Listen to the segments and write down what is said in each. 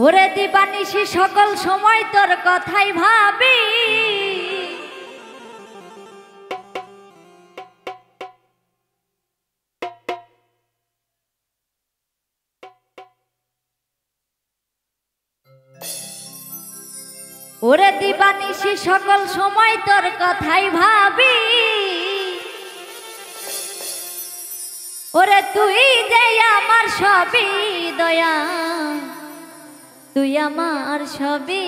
ওরে দিবানিশি সকল সময় তোর কথাই ভাবি, ওরে দিবানিশি সকল সময় তোর কথাই ভাবি। ওরে তুই যে আমার সবই দয়া, তুই আমার সবই।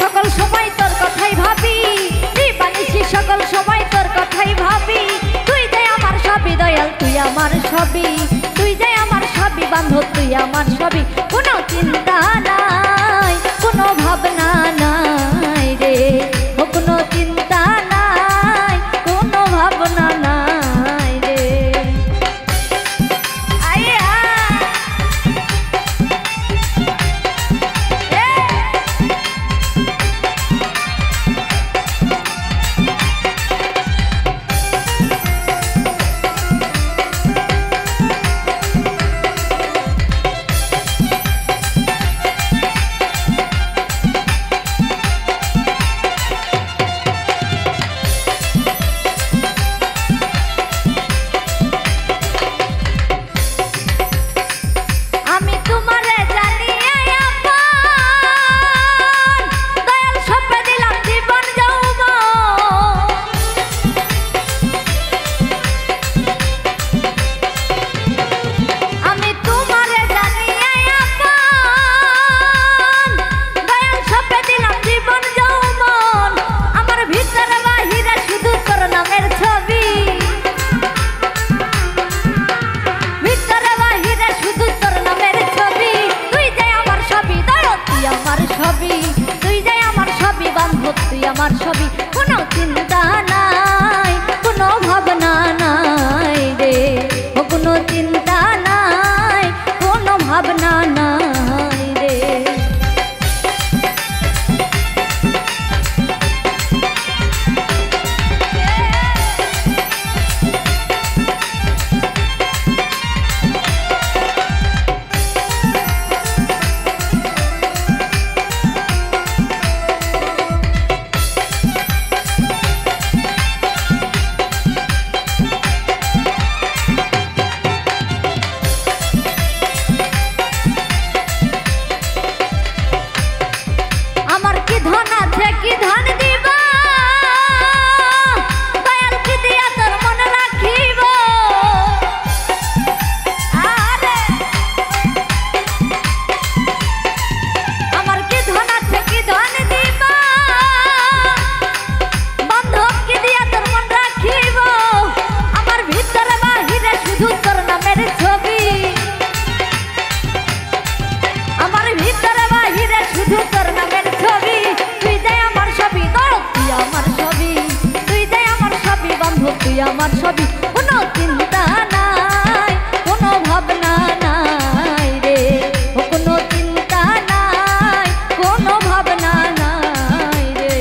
সকল সময় তোর কথাই ভাবি, দিবানিশি সকল সময় তোর কথাই ভাবি। তুই যে আমার সবই দয়াল, তুই আমার সবই, তুই যে আমার সবই বান্ধব, তুই আমার সবই। কোনো চিন্তা নাই, কোনো ভাবনা নাই রে, ও কোনো চিন্তা নাই, কোনো ভাবনা নাই রে। আমার সবই, কোনো চিন্তা নাই, কোনো ভাবনা নাই রে, ও কোনো চিন্তা নাই, কোনো ভাবনা নাই রে। তুই আমার সবই, কোনো চিন্তা নাই, কোনো ভাবনা নাই রে, ও কোনো চিন্তা নাই, কোনো ভাবনা নাই রে।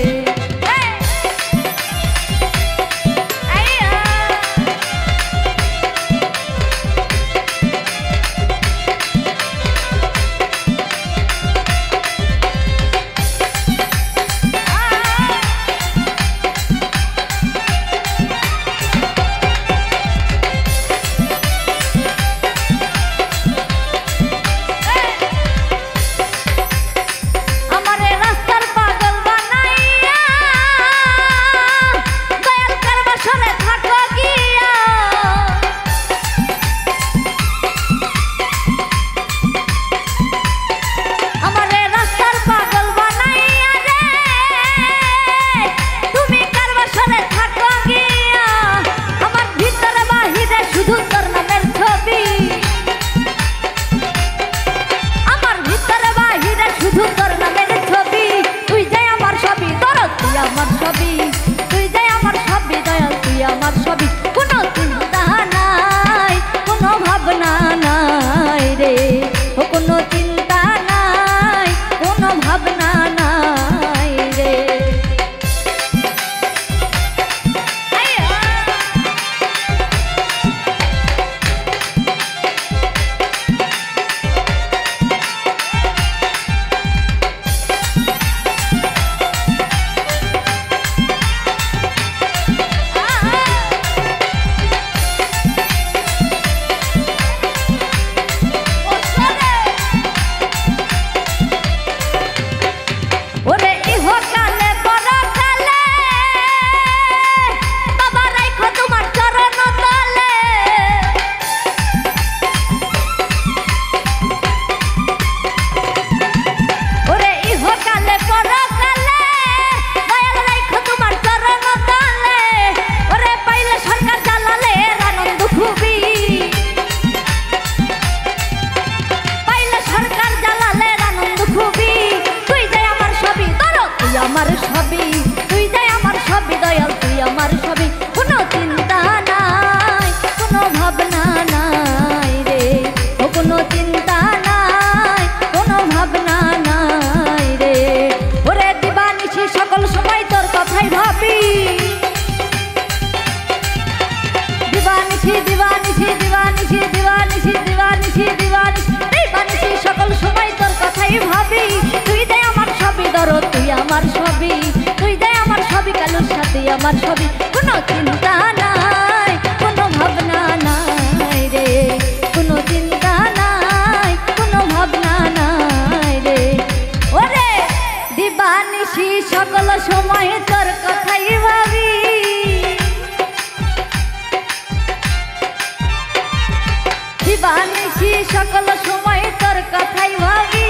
বানিয়েছি সকল সময় তোর কথাই ভাবি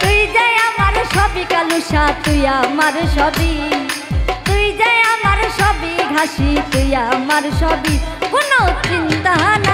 তুই যে আমার সবই কালুসা তুই আমার সবই তুই যে আমার সবই ঘাসি তুই আমার সবই কোনো চিন্তা না